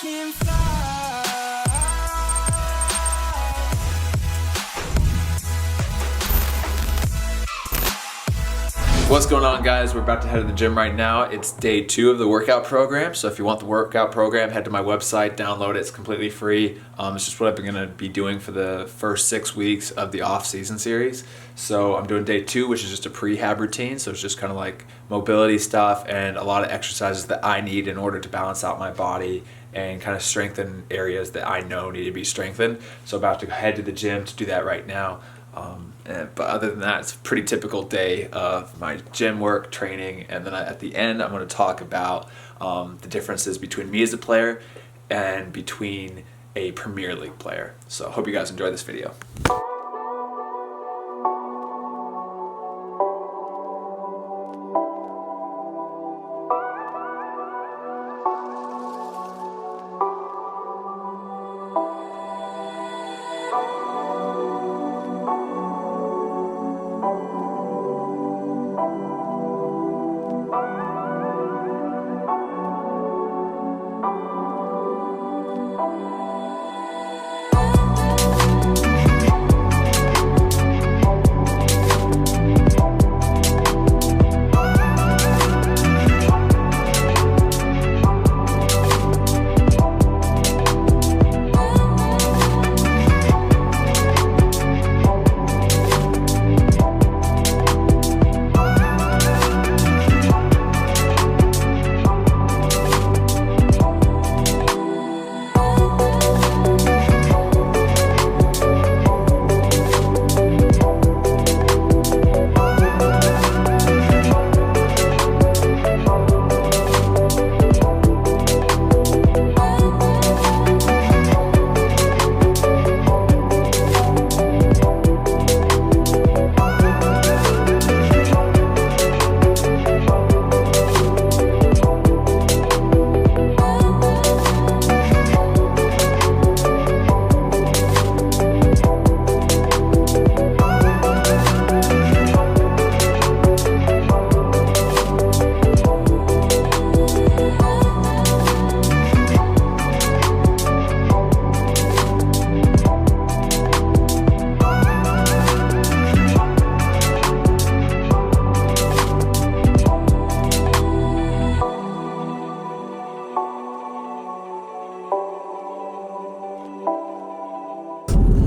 can fly. What's going on, guys? We're about to head to the gym right now. It's day 2 of the workout program. So if you want the workout program, head to my website, download it. It's completely free. It's just what I'm going to be doing for the first 6 weeks of the off-season series. So I'm doing day 2, which is just a prehab routine. So it's just kind of like mobility stuff and a lot of exercises that I need in order to balance out my body and kind of strengthen areas that I know need to be strengthened. So I'm about to head to the gym to do that right now. But other than that, it's a pretty typical day of my gym work, training, and then at the end I'm going to talk about the differences between me as a player and between a Premier League player. So I hope you guys enjoy this video.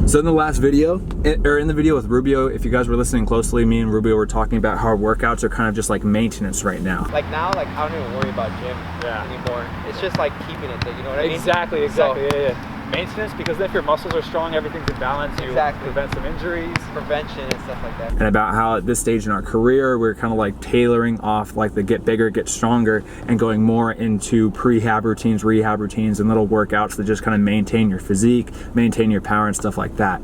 So in the last video, or in the video with Rubio, if you guys were listening closely, me and Rubio were talking about how our workouts are kind of just like maintenance right now. Like now, like I don't even worry about gym anymore. It's just like keeping it there, you know what I mean? Exactly. So, yeah. Maintenance, because if your muscles are strong, everything's in balance. You prevent some injuries. Prevention and stuff like that. And about how at this stage in our career, we're kind of like tailoring off like the get bigger, get stronger, and going more into prehab routines, rehab routines, and little workouts that just kind of maintain your physique, maintain your power and stuff like that.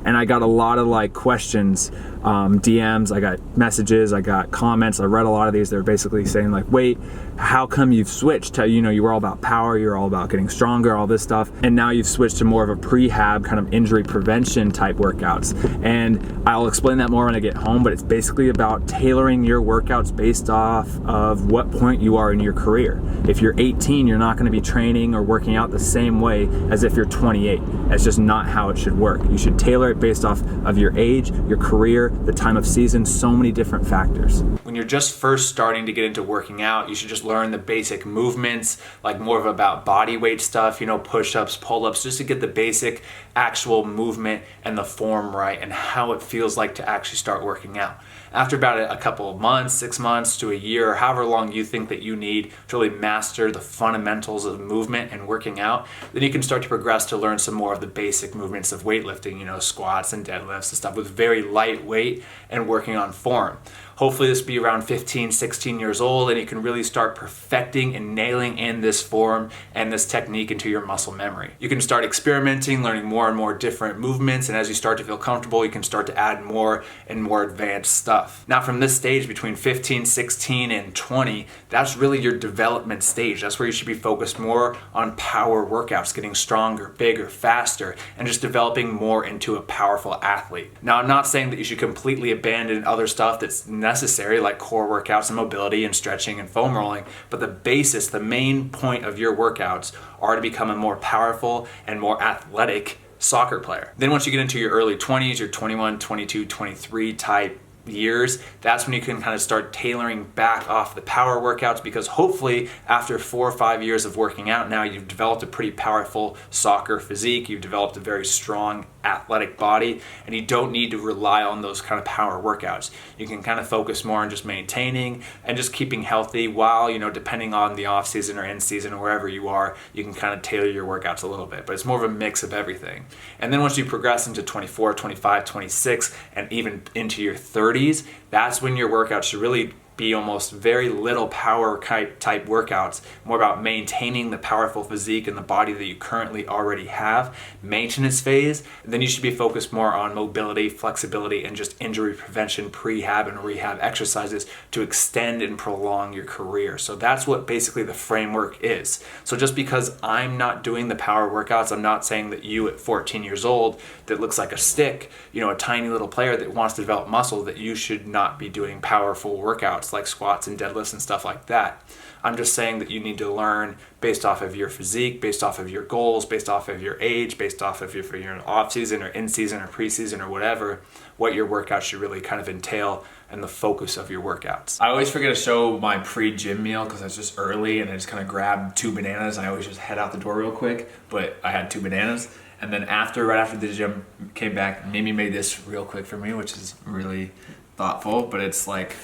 And I got a lot of like questions, DMs, I got messages, I got comments, I read a lot of these. They're basically saying like, wait, how come you've switched to, you know, you were all about power, you're all about getting stronger, all this stuff, and now you've switched to more of a prehab kind of injury prevention type workouts. And I'll explain that more when I get home, but it's basically about tailoring your workouts based off of what point you are in your career. If you're 18, you're not going to be training or working out the same way as if you're 28. That's just not how it should work. You should tailor it based off of your age, your career, the time of season, so many different factors. When you're just first starting to get into working out, you should just learn the basic movements, like more of about body weight stuff, you know, push-ups, pull-ups, just to get the basic actual movement and the form right and how it feels like to actually start working out. After about a couple of months, 6 months to a year, or however long you think that you need to really master the fundamentals of movement and working out, then you can start to progress to learn some more of the basic movements of weightlifting, you know, squats and deadlifts and stuff with very light weight and working on form. Hopefully this will be around 15, 16 years old, and you can really start perfecting and nailing in this form and this technique into your muscle memory. You can start experimenting, learning more and more different movements, and as you start to feel comfortable, you can start to add more and more advanced stuff. Now from this stage between 15, 16, and 20, that's really your development stage. That's where you should be focused more on power workouts, getting stronger, bigger, faster, and just developing more into a powerful athlete. Now I'm not saying that you should completely abandon other stuff that's necessary, like core workouts and mobility and stretching and foam rolling, but the basis, the main point of your workouts are to become a more powerful and more athletic soccer player. Then once you get into your early 20s, your 21, 22, 23 type years, that's when you can kind of start tailoring back off the power workouts, because hopefully after 4 or 5 years of working out, now you've developed a pretty powerful soccer physique, you've developed a very strong athletic body, and you don't need to rely on those kind of power workouts. You can kind of focus more on just maintaining and just keeping healthy while, you know, depending on the off season or in season or wherever you are, you can kind of tailor your workouts a little bit, but it's more of a mix of everything. And then once you progress into 24, 25, 26, and even into your 30s, that's when your workouts should really be almost very little power type workouts, more about maintaining the powerful physique and the body that you currently already have, maintenance phase. And then you should be focused more on mobility, flexibility, and just injury prevention, prehab and rehab exercises to extend and prolong your career. So that's what basically the framework is. So just because I'm not doing the power workouts, I'm not saying that you at 14 years old that looks like a stick, you know, a tiny little player that wants to develop muscle, that you should not be doing powerful workouts like squats and deadlifts and stuff like that. I'm just saying that you need to learn based off of your physique, based off of your goals, based off of your age, based off of if you're in off season or in season or preseason or whatever, what your workout should really kind of entail and the focus of your workouts. I always forget to show my pre-gym meal because it's just early and I just kind of grab 2 bananas. I always just head out the door real quick, but I had 2 bananas. And then right after the gym, came back, Mimi made this real quick for me, which is really thoughtful, but it's like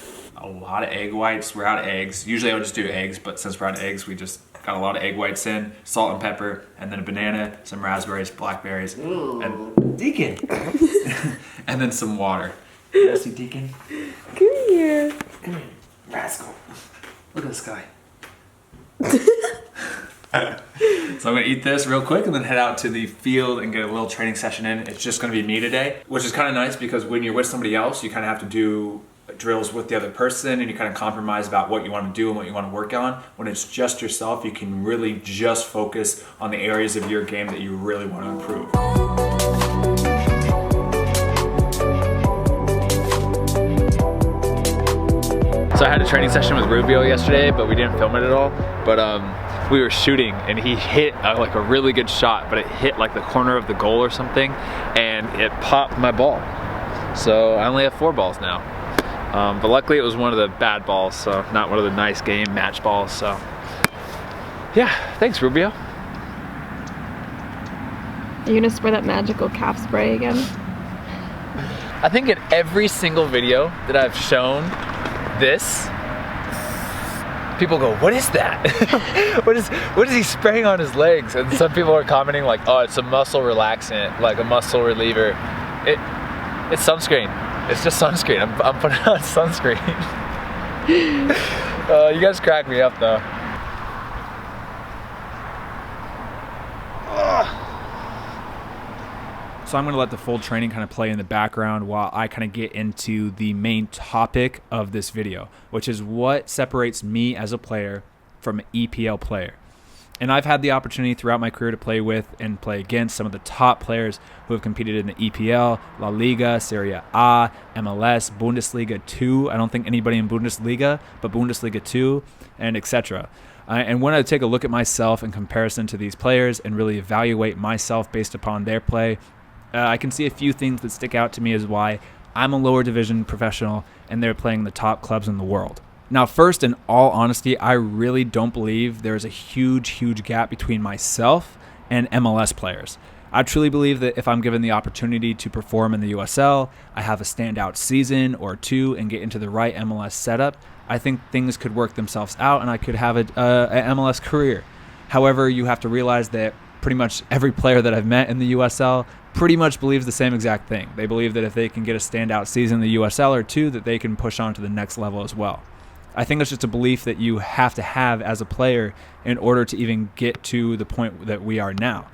a lot of egg whites. We're out of eggs. Usually I would just do eggs, but since we're out of eggs, we just got a lot of egg whites in, salt and pepper, and then a banana, some raspberries, blackberries, and Deacon. And then some water. Yes, Deacon. Come here. Come here, rascal. Look at this guy. So I'm gonna eat this real quick and then head out to the field and get a little training session in. It's just gonna be me today, which is kind of nice because when you're with somebody else, you kind of have to do drills with the other person and you kind of compromise about what you want to do and what you want to work on. When it's just yourself, you can really just focus on the areas of your game that you really want to improve. So I had a training session with Rubio yesterday, but we didn't film it at all. But we were shooting and he hit like a really good shot, but it hit like the corner of the goal or something and it popped my ball. So I only have 4 balls now. But luckily it was one of the bad balls, so not one of the nice game match balls. So yeah, thanks Rubio. Are you gonna spray that magical calf spray again? I think in every single video that I've shown this, people go, what is that? what is he spraying on his legs? And some people are commenting like, oh, it's a muscle relaxant, like a muscle reliever. It's sunscreen. It's just sunscreen. I'm putting on sunscreen. You guys crack me up though. So I'm going to let the full training kind of play in the background while I kind of get into the main topic of this video, which is what separates me as a player from an EPL player. And I've had the opportunity throughout my career to play with and play against some of the top players who have competed in the EPL, La Liga, Serie A, MLS, Bundesliga 2. I don't think anybody in Bundesliga, but Bundesliga 2, and etc. And when I take a look at myself in comparison to these players and really evaluate myself based upon their play, I can see a few things that stick out to me as why I'm a lower division professional and they're playing the top clubs in the world. Now, first, in all honesty, I really don't believe there's a huge gap between myself and MLS players. I truly believe that if I'm given the opportunity to perform in the USL, I have a standout season or 2 and get into the right MLS setup, I think things could work themselves out and I could have an MLS career. However, you have to realize that pretty much every player that I've met in the USL pretty much believes the same exact thing. They believe that if they can get a standout season in the USL or 2, that they can push on to the next level as well. I think it's just a belief that you have to have as a player in order to even get to the point that we are now.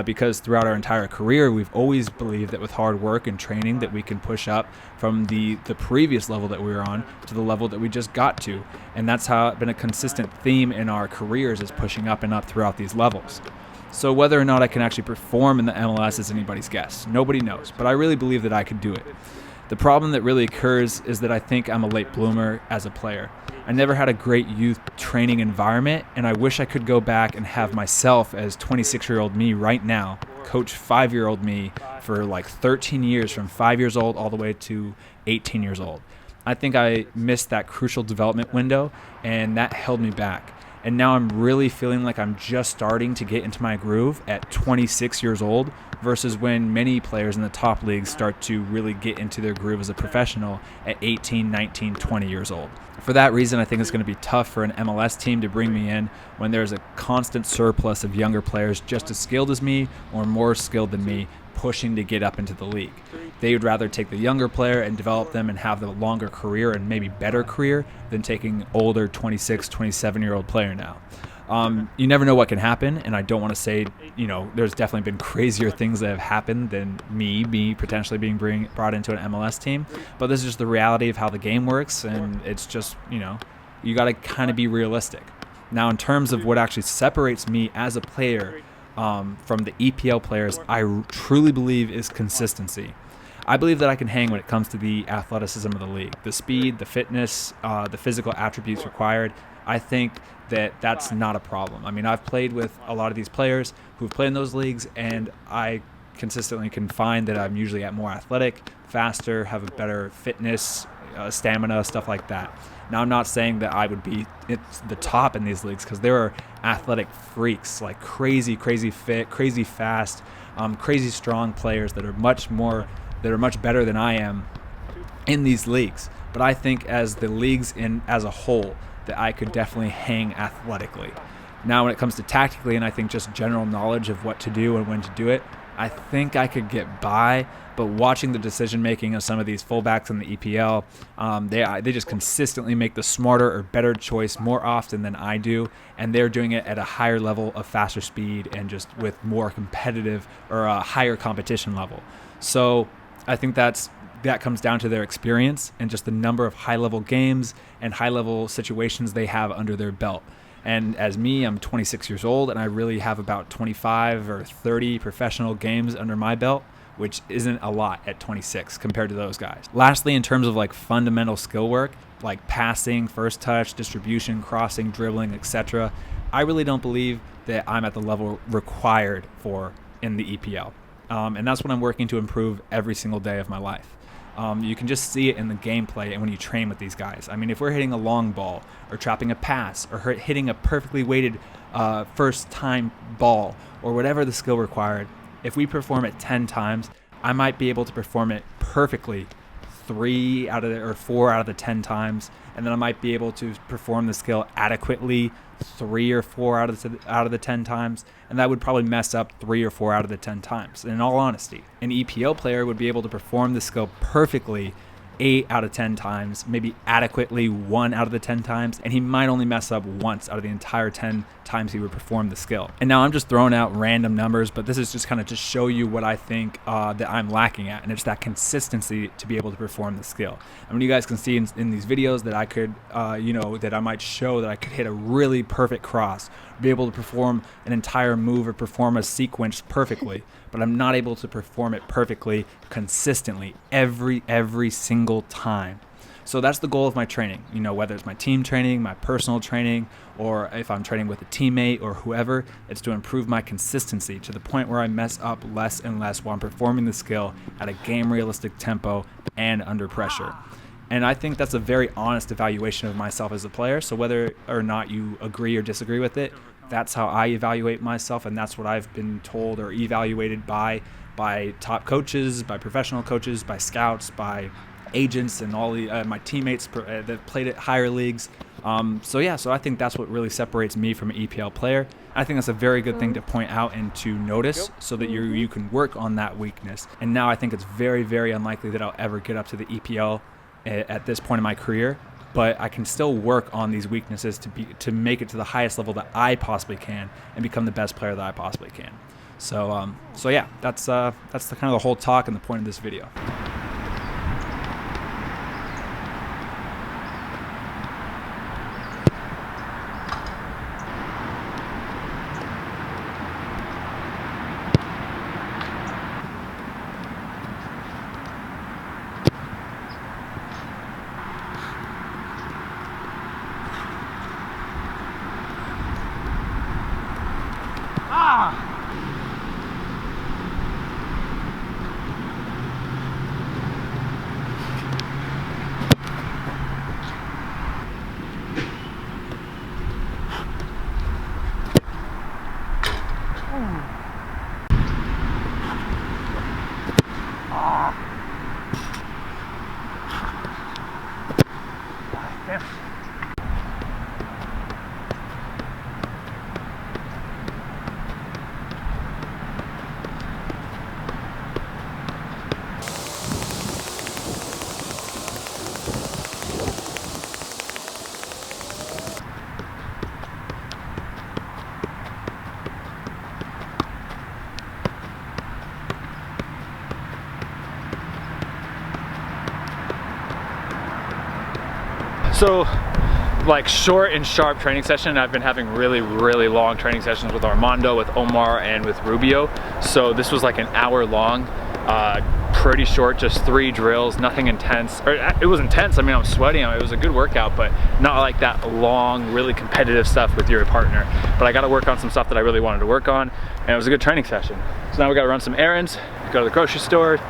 Because throughout our entire career, we've always believed that with hard work and training that we can push up from the previous level that we were on to the level that we just got to. And that's how it's been a consistent theme in our careers, is pushing up and up throughout these levels. So whether or not I can actually perform in the MLS is anybody's guess. Nobody knows, but I really believe that I could do it. The problem that really occurs is that I think I'm a late bloomer as a player. I never had a great youth training environment, and I wish I could go back and have myself as 26-year-old me right now coach 5-year-old me for like 13 years, from 5 years old all the way to 18 years old. I think I missed that crucial development window, and that held me back. And now I'm really feeling like I'm just starting to get into my groove at 26 years old versus when many players in the top leagues start to really get into their groove as a professional at 18, 19, 20 years old. For that reason, I think it's going to be tough for an MLS team to bring me in when there's a constant surplus of younger players just as skilled as me or more skilled than me pushing to get up into the league. They would rather take the younger player and develop them and have the longer career and maybe better career than taking older 26, 27-year-old player now. You never know what can happen, and I don't want to say, there's definitely been crazier things that have happened than me potentially being brought into an MLS team, but this is just the reality of how the game works, and it's just, you got to kind of be realistic. Now, in terms of what actually separates me as a player from the EPL players, I truly believe is consistency. I believe that I can hang when it comes to the athleticism of the league, the speed, the fitness, the physical attributes required. I think that that's not a problem. I mean, I've played with a lot of these players who've played in those leagues, and I consistently can find that I'm usually more athletic, faster, have a better fitness, stamina, stuff like that. Now, I'm not saying that I would be at the top in these leagues, because there are athletic freaks, like crazy fit, crazy fast, crazy strong players that are much better than I am in these leagues. But I think as the leagues as a whole, that I could definitely hang athletically. Now, when it comes to tactically, and I think just general knowledge of what to do and when to do it, I think I could get by. But watching the decision-making of some of these fullbacks in the EPL, they just consistently make the smarter or better choice more often than I do, and they're doing it at a higher level of faster speed and just with more competitive or a higher competition level. So I think that comes down to their experience and just the number of high-level games and high-level situations they have under their belt. And as me, I'm 26 years old, and I really have about 25 or 30 professional games under my belt, which isn't a lot at 26 compared to those guys. Lastly, in terms of like fundamental skill work, like passing, first touch, distribution, crossing, dribbling, etc., I really don't believe that I'm at the level required for in the EPL. And that's what I'm working to improve every single day of my life. You can just see it in the gameplay and when you train with these guys. I mean, if we're hitting a long ball or trapping a pass or hitting a perfectly weighted first time ball or whatever the skill required, if we perform it 10 times, I might be able to perform it perfectly 4 out of the 10 times, and then I might be able to perform the skill adequately 3 or 4 out of the 10 times, and that would probably mess up 3 or 4 out of the 10 times. In all honesty, an EPL player would be able to perform the skill perfectly 8 out of 10 times, maybe adequately 1 out of the 10 times, and he might only mess up once out of the entire 10 times he would perform the skill. And now I'm just throwing out random numbers, but this is just kind of to show you what I think that I'm lacking at, and it's that consistency to be able to perform the skill. And when you guys can see in these videos that I could, that I might show that I could hit a really perfect cross, be able to perform an entire move or perform a sequence perfectly, but I'm not able to perform it perfectly consistently every single time. So that's the goal of my training, whether it's my team training, my personal training, or if I'm training with a teammate or whoever, it's to improve my consistency to the point where I mess up less and less while I'm performing the skill at a game realistic tempo and under pressure. And I think that's a very honest evaluation of myself as a player. So whether or not you agree or disagree with it, that's how I evaluate myself, and that's what I've been told or evaluated by top coaches, by professional coaches, by scouts, by agents, and all my teammates that played at higher leagues. So I think that's what really separates me from an EPL player. I think that's a very good thing to point out and to notice so that you can work on that weakness. And now I think it's very, very unlikely that I'll ever get up to the EPL at this point in my career, but I can still work on these weaknesses to make it to the highest level that I possibly can and become the best player that I possibly can. So that's the kind of the whole talk and the point of this video. So, like short and sharp training session. I've been having really long training sessions with Armando, with Omar, and with Rubio. So this was like an hour long, pretty short, just 3 drills, nothing intense. Or it was intense, I mean, I'm sweating, it was a good workout, but not like that long, really competitive stuff with your partner. But I gotta work on some stuff that I really wanted to work on, and it was a good training session. So now we gotta run some errands, go to the grocery store,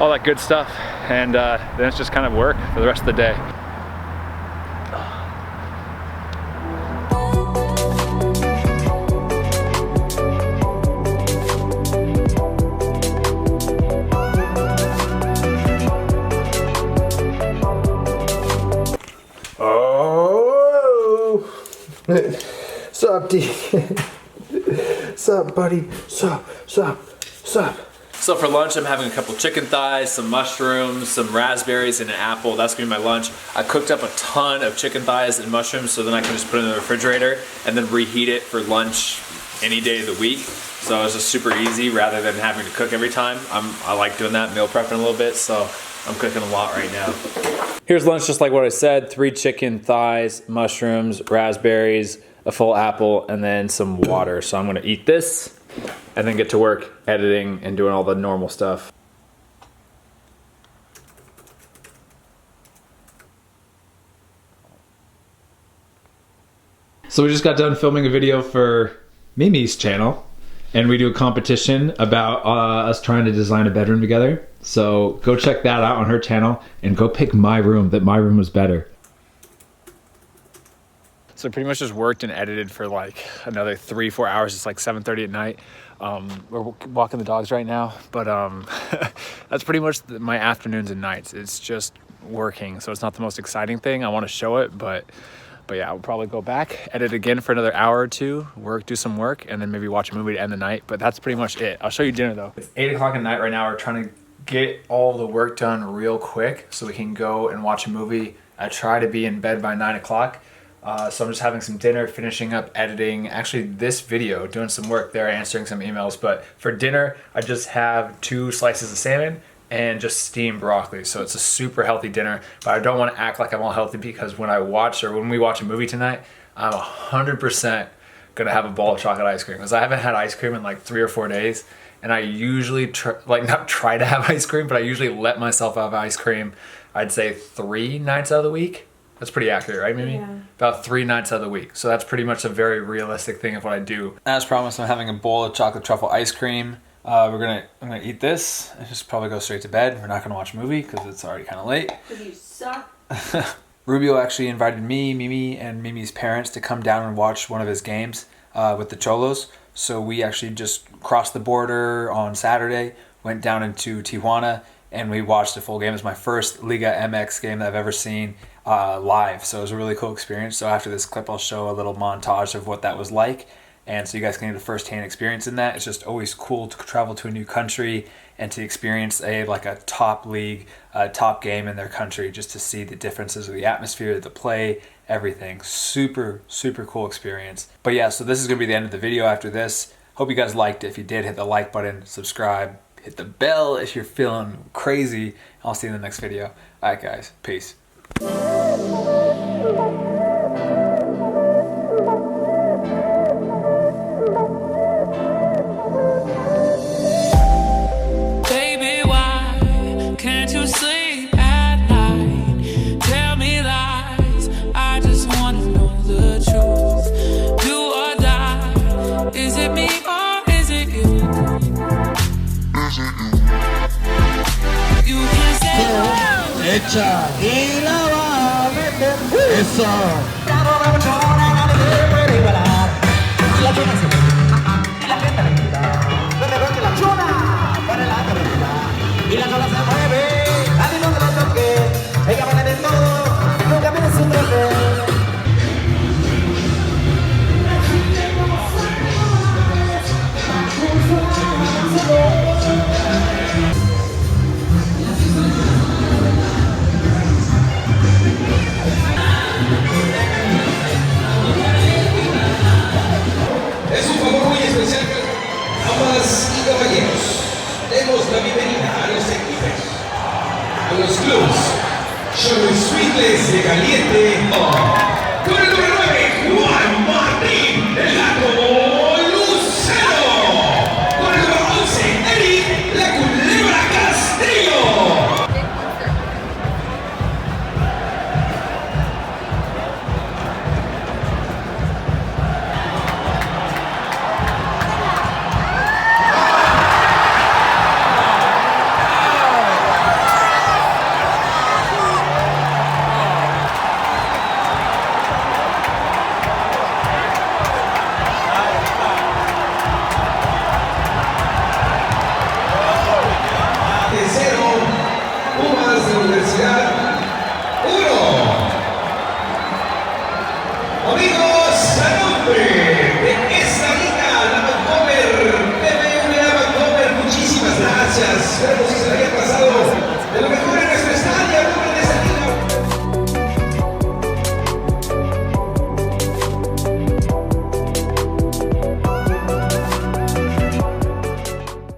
all that good stuff, and then it's just kind of work for the rest of the day. Sup, D? Sup, buddy? Sup? So for lunch, I'm having a couple chicken thighs, some mushrooms, some raspberries, and an apple. That's gonna be my lunch. I cooked up a ton of chicken thighs and mushrooms so then I can just put it in the refrigerator and then reheat it for lunch any day of the week. So it's just super easy rather than having to cook every time. I like doing that, meal prepping a little bit, so I'm cooking a lot right now. Here's lunch just like what I said, 3 chicken thighs, mushrooms, raspberries, a full apple, and then some water. So I'm gonna eat this and then get to work editing and doing all the normal stuff. So we just got done filming a video for Mimi's channel, and we do a competition about us trying to design a bedroom together. So go check that out on her channel and go pick my room, that my room was better. So pretty much just worked and edited for like another 3-4 hours. It's like 7:30 at night. We're walking the dogs right now, but that's pretty much my afternoons and nights. It's just working, so it's not the most exciting thing. I want to show it, but yeah, I'll probably go back, edit again for another hour or 2, do some work, and then maybe watch a movie to end the night. But that's pretty much it. I'll show you dinner though. It's 8 o'clock at night right now. We're trying to get all the work done real quick so we can go and watch a movie. I try to be in bed by 9 o'clock. So I'm just having some dinner, finishing up editing, actually this video, doing some work there, answering some emails. But for dinner, I just have 2 slices of salmon and just steamed broccoli. So it's a super healthy dinner, but I don't want to act like I'm all healthy because when we watch a movie tonight, I'm 100% gonna have a bowl of chocolate ice cream because I haven't had ice cream in like 3 or 4 days. And I usually not try to have ice cream, but I usually let myself have ice cream, I'd say 3 nights out of the week. That's pretty accurate, right, Mimi? Yeah. About 3 nights out of the week. So that's pretty much a very realistic thing of what I do. As promised, I'm having a bowl of chocolate truffle ice cream. I'm gonna eat this and just probably go straight to bed. We're not gonna watch a movie because it's already kind of late. Because you suck. Rubio actually invited me, Mimi, and Mimi's parents to come down and watch one of his games with the Cholos. So we actually just crossed the border on Saturday, went down into Tijuana, and we watched a full game. It was my first Liga MX game that I've ever seen live. So it was a really cool experience. So after this clip, I'll show a little montage of what that was like. And so you guys can get a first-hand experience in that. It's just always cool to travel to a new country and to experience a top league, top game in their country, just to see the differences of the atmosphere, the play, everything. Super, super cool experience. But yeah, so this is gonna be the end of the video after this. Hope you guys liked it. If you did, hit the like button, subscribe, hit the bell if you're feeling crazy. I'll see you in the next video. All right, guys, peace. Echa y la va a meter. Eso. ella sola se mueve, a mí no me la toque. Ella vale de todo, nunca me su troque. Es un favor muy especial, damas y caballeros. Demos la bienvenida a los equipos, a los clubs. Yo los Swingles de Caliente. Con el número 9.